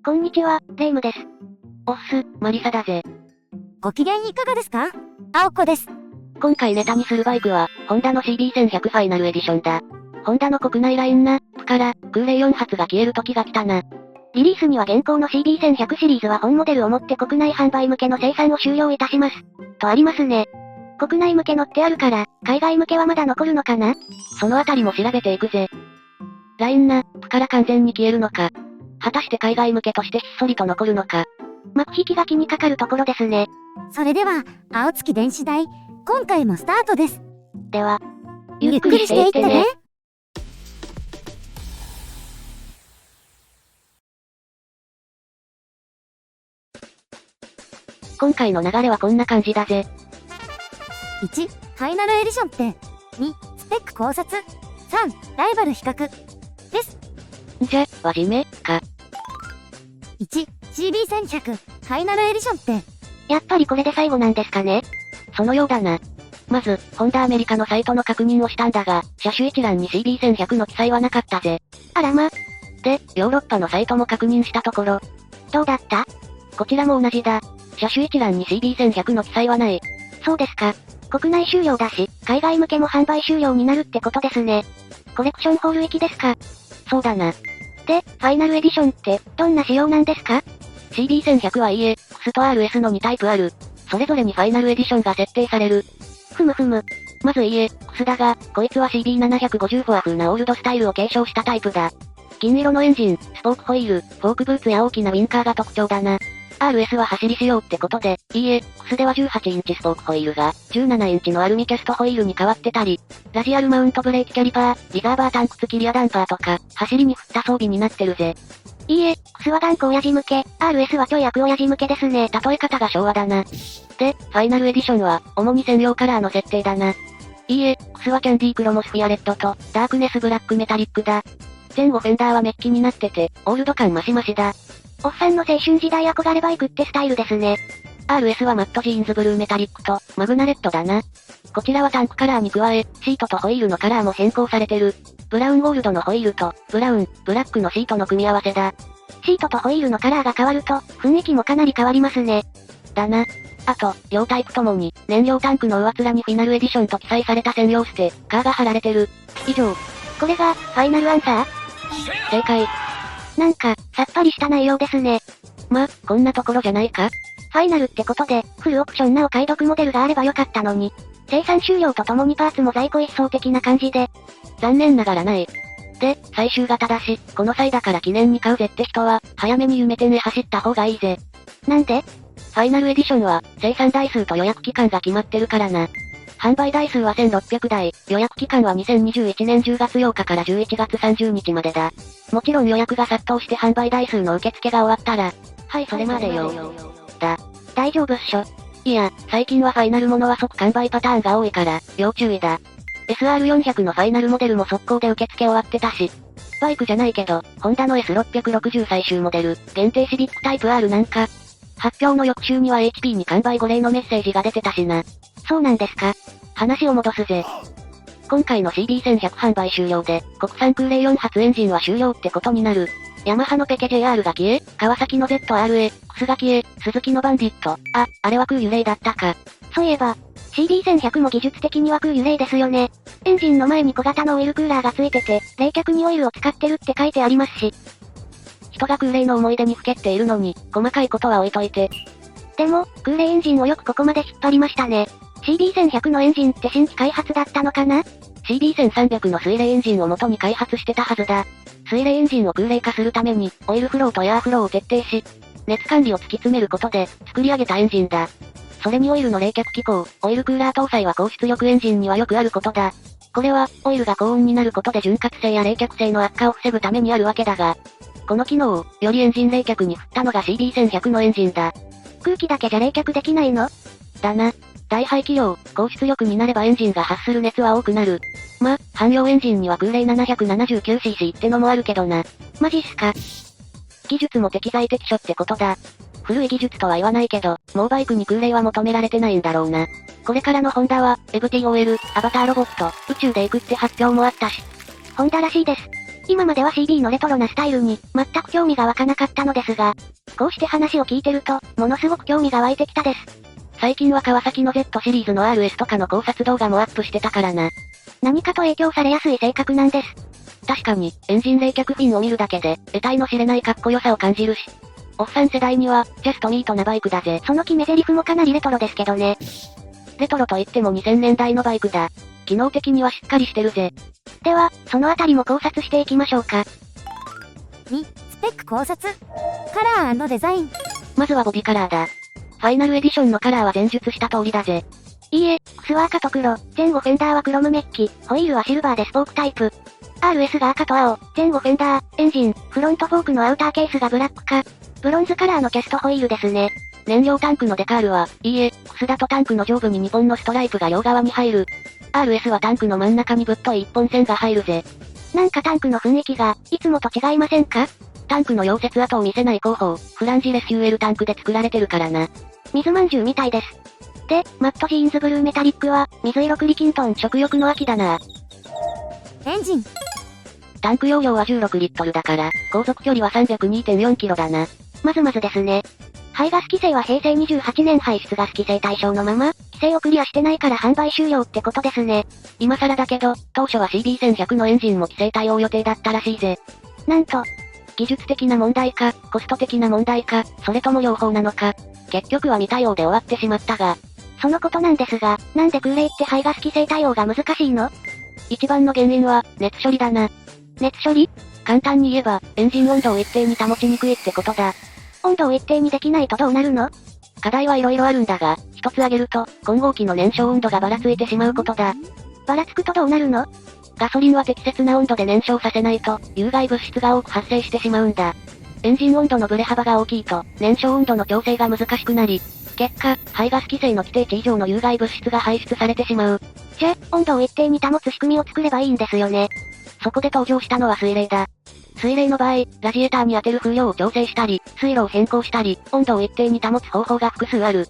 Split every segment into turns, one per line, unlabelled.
こんにちは、レイムです。
おっす、マリサだぜ。
ご機嫌いかがですか？青子です。
今回ネタにするバイクは、ホンダの CB1100 ファイナルエディションだ。ホンダの国内ラインナップから、空冷4発が消える時が来たな。
リリースには現行の CB1100 シリーズは本モデルをもって国内販売向けの生産を終了いたします。とありますね。国内向けのってあるから、海外向けはまだ残るのかな？
そのあたりも調べていくぜ。ラインナップから完全に消えるのか。果たして海外向けとしてひっそりと残るのか。
幕引きが気にかかるところですね。
それでは、青月電子台、今回もスタートです。
では、
ゆっくりしていってね。
今回の流れはこんな感じだぜ。
1、ファイナルエディションって。2、スペック考察。3、ライバル比較。です。
じゃ、はじめ、か。
1、CB1100、ファイナルエディションって。
やっぱりこれで最後なんですかね？
そのようだな。まず、ホンダアメリカのサイトの確認をしたんだが、車種一覧に CB1100 の記載はなかったぜ。
あらま。
で、ヨーロッパのサイトも確認したところ。
どうだった？
こちらも同じだ。車種一覧に CB1100 の記載はない。
そうですか。国内終了だし、海外向けも販売終了になるってことですね。コレクションホール行きですか？
そうだな。
で、ファイナルエディションって、どんな仕様なんですか？
CB1100 は EX と RS の2タイプある。それぞれにファイナルエディションが設定される。
ふむふむ。
まず EX だが、こいつは CB750 フォア風なオールドスタイルを継承したタイプだ。金色のエンジン、スポークホイール、フォークブーツや大きなウィンカーが特徴だな。RS は走り仕様ってことで、EX では18インチスポークホイールが、17インチのアルミキャストホイールに変わってたり、ラジアルマウントブレーキキャリパー、リザーバータンク付きリアダンパーとか、走りに振った装備になってるぜ。
EX は頑固親父向け、RS はちょい悪親父向けですね。
例え方が昭和だな。で、ファイナルエディションは、主に専用カラーの設定だな。EX はキャンディークロモスフィアレッドと、ダークネスブラックメタリックだ。前後フェンダーはメッキになってて、オールド感マシマシだ。
おっさんの青春時代憧れバイクってスタイルですね。
RS はマットジーンズブルーメタリックと、マグナレットだな。こちらはタンクカラーに加え、シートとホイールのカラーも変更されてる。ブラウンゴールドのホイールと、ブラウン、ブラックのシートの組み合わせだ。
シートとホイールのカラーが変わると、雰囲気もかなり変わりますね。
だな。あと、両タイプともに、燃料タンクの上面にフィナルエディションと記載された専用ステッカーが貼られてる。以上。
これが、ファイナルアンサー？
正解。
なんか、さっぱりした内容ですね。
ま、こんなところじゃないか？
ファイナルってことで、フルオプションなお買い得モデルがあればよかったのに。生産終了とともにパーツも在庫一掃的な感じで。
残念ながらない。で、最終型だし、この際だから記念に買うぜって人は、早めに夢店へ走った方がいいぜ。
なんで？
ファイナルエディションは、生産台数と予約期間が決まってるからな。販売台数は1600台、予約期間は2021年10月8日から11月30日までだ。もちろん予約が殺到して販売台数の受付が終わったら、はい、それまでよ。だ。
大丈夫っしょ。
いや、最近はファイナルものは即完売パターンが多いから、要注意だ。SR400 のファイナルモデルも速攻で受付終わってたし。バイクじゃないけど、ホンダの S660 最終モデル、限定シビックタイプ R なんか。発表の翌週には HP に完売後例のメッセージが出てたしな。
そうなんですか。
話を戻すぜ。今回の CB1100 販売終了で、国産空冷4発エンジンは終了ってことになる。ヤマハのペケ JR が消え、川崎の ZRA、X が消え、鈴木のバンディット。あれは空輸霊だったか。
そういえば、CB1100 も技術的には空輸霊ですよね。エンジンの前に小型のオイルクーラーがついてて、冷却にオイルを使ってるって書いてありますし。
人が空冷の思い出にふけっているのに、細かいことは置いといて。
でも、空冷エンジンをよくここまで引っ張りましたね。CB1100 のエンジンって新規開発だったのかな？
CB1300 の水冷エンジンを元に開発してたはずだ。水冷エンジンを空冷化するために、オイルフローとエアーフローを徹底し、熱管理を突き詰めることで、作り上げたエンジンだ。それにオイルの冷却機構、オイルクーラー搭載は高出力エンジンにはよくあることだ。これは、オイルが高温になることで潤滑性や冷却性の悪化を防ぐためにあるわけだが、この機能を、よりエンジン冷却に振ったのが CB1100 のエンジンだ。
空気だけじゃ冷却できないの？
だな。大排気量、高出力になればエンジンが発する熱は多くなる。ま、汎用エンジンには空冷 779cc ってのもあるけどな。
マジっすか。
技術も適材適所ってことだ。古い技術とは言わないけど、もうバイクに空冷は求められてないんだろうな。これからのホンダは、FTOL、アバターロボット、宇宙で行くって発表もあったし。
ホンダらしいです。今までは CB のレトロなスタイルに、全く興味が湧かなかったのですが、こうして話を聞いてると、ものすごく興味が湧いてきたです。
最近は川崎の Z シリーズの RS とかの考察動画もアップしてたからな。
何かと影響されやすい性格なんです。
確かに、エンジン冷却フィンを見るだけで、得体の知れないかっこよさを感じるし。おっさん世代には、ジャストミートなバイクだぜ。
その決め台詞もかなりレトロですけどね。
レトロといっても2000年代のバイクだ。機能的にはしっかりしてるぜ。
では、そのあたりも考察していきましょうか。
2、スペック考察。カラー&デザイン。
まずはボディカラーだ。ファイナルエディションのカラーは前述した通りだぜ。
いいえ、クスは赤と黒、前後フェンダーはクロムメッキ、ホイールはシルバーでスポークタイプ。RS が赤と青、前後フェンダー、エンジン、フロントフォークのアウターケースがブラックか。ブロンズカラーのキャストホイールですね。
燃料タンクのデカールは、いいえ、クスだとタンクの上部に2本のストライプが両側に入る。RS はタンクの真ん中にぶっとい1本線が入るぜ。
なんかタンクの雰囲気が、いつもと違いませんか？
タンクの溶接跡を見せない工法、フランジレスフューエルタンクで作られてるからな。
水まんじゅうみたいです。で、マットジーンズブルーメタリックは、水色クリキントン。
食欲の秋だな。
エンジン。
タンク容量は16リットルだから、航続距離は 302.4 キロだな。
まずまずですね。排ガス規制は平成28年排出ガス規制対象のまま、規制をクリアしてないから販売終了ってことですね。
今更だけど、当初は CB1100 のエンジンも規制対応予定だったらしいぜ。
なんと、
技術的な問題か、コスト的な問題か、それとも両方なのか。結局は未対応で終わってしまったが。
そのことなんですが、なんで空冷って排ガス規制対応が難しいの？
一番の原因は、熱処理だな。
熱処理？
簡単に言えば、エンジン温度を一定に保ちにくいってことだ。
温度を一定にできないとどうなるの？
課題はいろいろあるんだが、一つ挙げると、混合機の燃焼温度がばらついてしまうことだ。
ばらつくとどうなるの？
ガソリンは適切な温度で燃焼させないと、有害物質が多く発生してしまうんだ。エンジン温度のブレ幅が大きいと、燃焼温度の調整が難しくなり、結果、排ガス規制の規定値以上の有害物質が排出されてしまう。
じゃ、温度を一定に保つ仕組みを作ればいいんですよね。
そこで登場したのは水冷だ。水冷の場合、ラジエーターに当てる風量を調整したり、水路を変更したり、温度を一定に保つ方法が複数ある。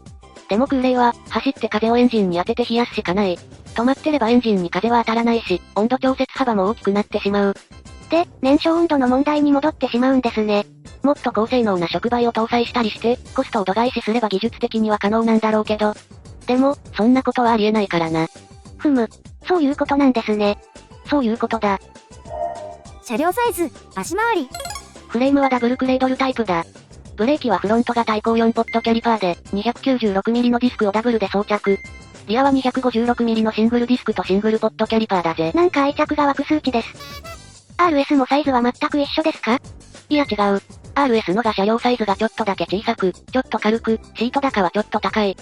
でも空冷は、走って風をエンジンに当てて冷やすしかない。止まってればエンジンに風は当たらないし、温度調節幅も大きくなってしまう。
で、燃焼温度の問題に戻ってしまうんですね。
もっと高性能な触媒を搭載したりして、コストを度外視すれば技術的には可能なんだろうけど。でも、そんなことはありえないからな。
ふむ、そういうことなんですね。
そういうことだ。
車両サイズ、足回り。
フレームはダブルクレードルタイプだ。ブレーキはフロントが対向4ポットキャリパーで、296mm のディスクをダブルで装着。リアは 256mm のシングルディスクとシングルポットキャリパーだぜ。
なんか愛着が湧く数値です。RS もサイズは全く一緒ですか？
いや違う。RS のが車両サイズがちょっとだけ小さく、ちょっと軽く、シート高はちょっと高い。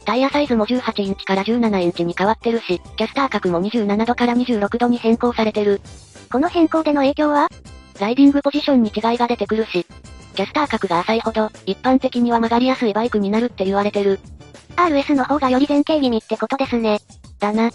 タイヤサイズも18インチから17インチに変わってるし、キャスター角も27度から26度に変更されてる。
この変更での影響は？
ライディングポジションに違いが出てくるし、キャスター角が浅いほど、一般的には曲がりやすいバイクになるって言われてる。
RS の方がより前傾気味ってことですね。
だな。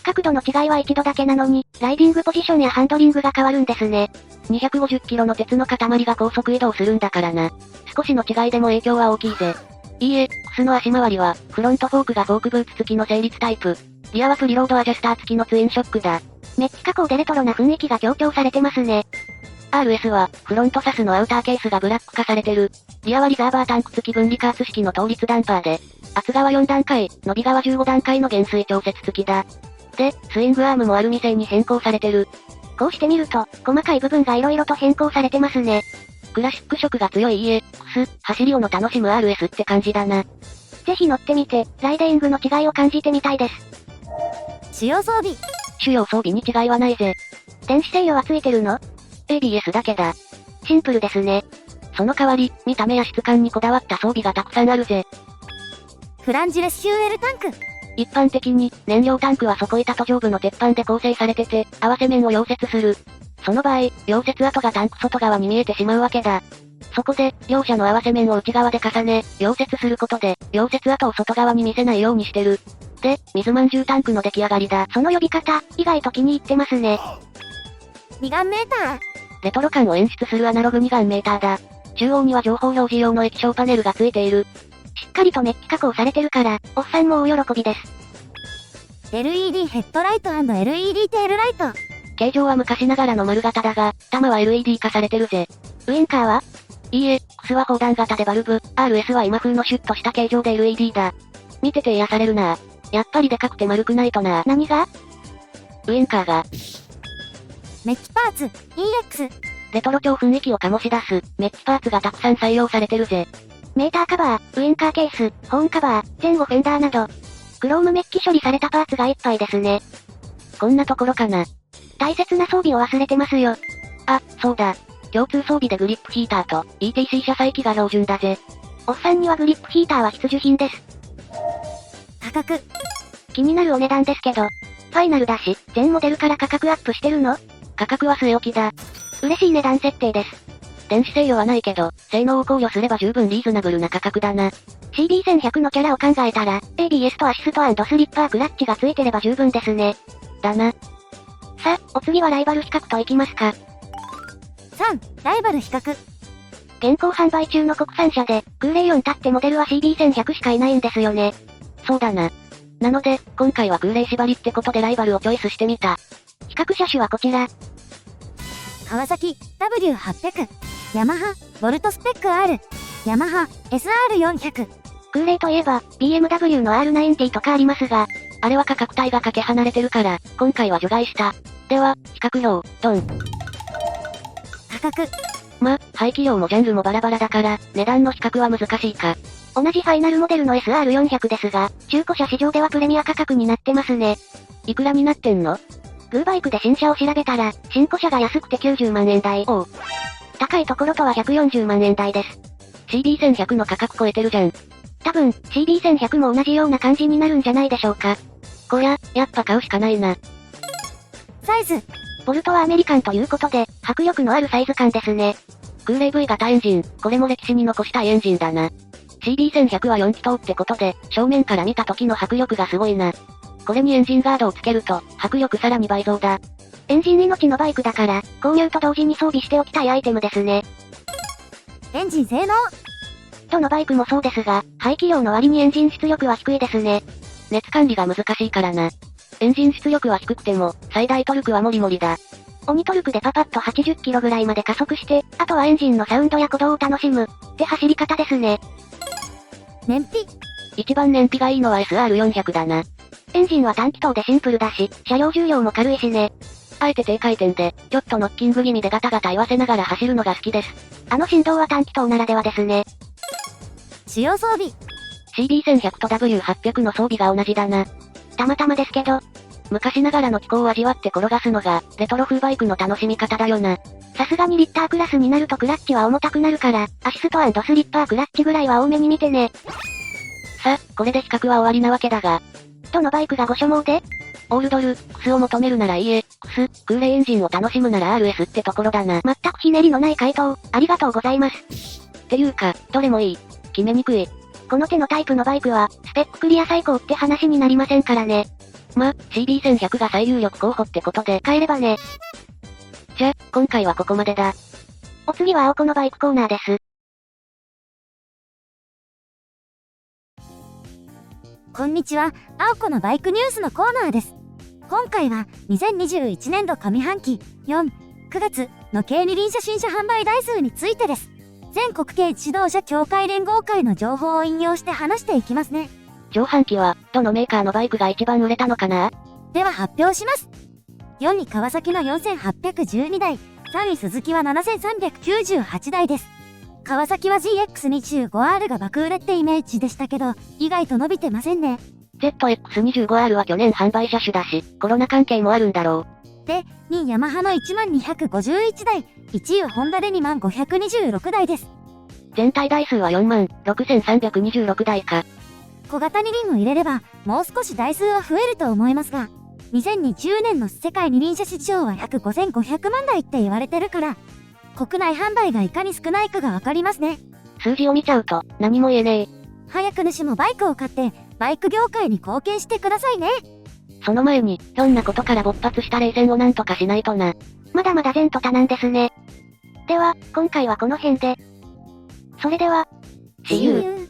角度の違いは一度だけなのに、ライディングポジションやハンドリングが変わるんですね。
250キロの鉄の塊が高速移動するんだからな。少しの違いでも影響は大きいぜ。いいえ、クスの足回りは、フロントフォークがフォークブーツ付きの成立タイプ。リアはプリロードアジャスター付きのツインショックだ。
メッキ加工でレトロな雰囲気が強調されてますね。
RS は、フロントサスのアウターケースがブラック化されてる。リアはリザーバータンク付き分離加圧式の倒立ダンパーで、厚側4段階、伸び側15段階の減衰調節付きだ。で、スイングアームもアルミ製に変更されてる。
こうして見ると、細かい部分が色々と変更されてますね。
クラシック色が強い家、クス、走りをの楽しむ RS って感じだな。
ぜひ乗ってみて、ライディングの違いを感じてみたいです。
主要装備。
主要装備に違いはないぜ。
電子制御はついてるの？
ABS だけだ。
シンプルですね。
その代わり、見た目や質感にこだわった装備がたくさんあるぜ。
フランジレスフューエルタンク。
一般的に、燃料タンクは底板と上部の鉄板で構成されてて、合わせ面を溶接する。その場合、溶接跡がタンク外側に見えてしまうわけだ。そこで、両者の合わせ面を内側で重ね、溶接することで、溶接跡を外側に見せないようにしてる。で、水まんじゅうタンクの出来上がりだ。
その呼び方、意外と気に入ってますね。
二眼メーター。
レトロ感を演出するアナログ二眼メーターだ。中央には情報表示用の液晶パネルがついている。
しっかりとメッキ加工されてるから、おっさんも大喜びです。
LED ヘッドライト&LED テールライト。
形状は昔ながらの丸型だが、玉は LED 化されてるぜ。
ウインカーは？
いいえ、XS は砲弾型でバルブ、RS は今風のシュッとした形状で LED だ。見てて癒されるな。やっぱりでかくて丸くないとな。
何が？
ウインカーが。
メッキパーツ、EX。
レトロ調雰囲気を醸し出す、メッキパーツがたくさん採用されてるぜ。
メーターカバー、ウインカーケース、ホーンカバー、前後フェンダーなど、クロームメッキ処理されたパーツがいっぱいですね。
こんなところかな。
大切な装備を忘れてますよ。
あ、そうだ。共通装備でグリップヒーターと ETC 車載機が標準だぜ。
おっさんにはグリップヒーターは必需品です。
価格。
気になるお値段ですけど、ファイナルだし、全モデルから価格アップしてるの？
価格は据え置きだ。
嬉しい値段設定です。
電子制御はないけど、性能を考慮すれば十分リーズナブルな価格だな。
CB1100 のキャラを考えたら、ABS とアシスト&スリッパークラッチがついてれば十分ですね。
だな。
さあ、お次はライバル比較といきますか。
3、ライバル比較。
現行販売中の国産車で、空冷4立ってモデルは CB1100 しかいないんですよね。
そうだな。なので、今回は空冷縛りってことでライバルをチョイスしてみた。
比較車種はこちら。
川崎 W800、ヤマハボルトスペック R、ヤマハ SR400。
空冷といえば、BMW の R90 とかありますが、
あれは価格帯がかけ離れてるから、今回は除外した。では、比較量、ドン。
価格。
排気量もジャンルもバラバラだから、値段の比較は難しいか。
同じファイナルモデルの SR400 ですが、中古車市場ではプレミア価格になってますね。
いくらになってんの？
グーバイクで新車を調べたら、新古車が安くて90万円台。高いところとは140万円台です。
CB1100 の価格超えてるじゃん。
多分、CB1100 も同じような感じになるんじゃないでしょうか。
こりゃ、やっぱ買うしかないな。
サイズ。
ボルトはアメリカンということで、迫力のあるサイズ感ですね。
空冷 V 型エンジン、これも歴史に残したいエンジンだな。CB1100 は4気筒ってことで、正面から見た時の迫力がすごいな。これにエンジンガードをつけると、迫力さらに倍増だ。
エンジン命のバイクだから、購入と同時に装備しておきたいアイテムですね。
エンジン性能。
どのバイクもそうですが、排気量の割にエンジン出力は低いですね。
熱管理が難しいからな。エンジン出力は低くても、最大トルクはモリモリだ。
鬼トルクでパパッと80キロぐらいまで加速して、あとはエンジンのサウンドや鼓動を楽しむ、って走り方ですね。
燃費。
一番燃費がいいのは SR400 だな。
エンジンは単気筒でシンプルだし、車両重量も軽いしね。
あえて低回転で、ちょっとノッキング気味でガタガタ言わせながら走るのが好きです。
あの振動は単気筒ならではですね。
使用装備。
CB1100 と W800 の装備が同じだな。
たまたまですけど、
昔ながらの気候を味わって転がすのが、レトロ風バイクの楽しみ方だよな。
さすがにリッタークラスになるとクラッチは重たくなるから、アシスト&スリッパークラッチぐらいは多めに見てね。
さ、これで比較は終わりなわけだが。
どのバイクがご所望で？
オールドル、クスを求めるなら EA、クス、空冷エンジンを楽しむなら RS ってところだな。
全くひねりのない回答、ありがとうございます。
っていうか、どれもいい。決めにくい。
この手のタイプのバイクは、スペッククリア最高って話になりませんからね。
CB1100 が最有力候補ってことで。
買えればね。
じゃ、今回はここまでだ。
お次は青子のバイクコーナーです。
こんにちは、青子のバイクニュースのコーナーです。今回は2021年度上半期9月の軽二輪車新車販売台数についてです。全国軽自動車協会連合会の情報を引用して話していきますね。
上半期は、どのメーカーのバイクが一番売れたのかな？
では発表します。4位川崎の4812台、3位鈴木は7398台です。川崎は GX25R が爆売れってイメージでしたけど、意外と伸びてませんね。
ZX25R は去年販売車種だし、コロナ関係もあるんだろ
う。で、2位ヤマハの10251台、1位はホンダで20526台です。
全体台数は46326台か。
小型二輪を入れれば、もう少し台数は増えると思いますが、2020年の世界二輪車市場は約5500万台って言われてるから、国内販売がいかに少ないかがわかりますね。
数字を見ちゃうと、何も言えねえ。
早く主もバイクを買って、バイク業界に貢献してくださいね。
その前に、ひょんなことから勃発した冷戦をなんとかしないとな。
まだまだ前途多難ですね。では、今回はこの辺で。それでは、
See you!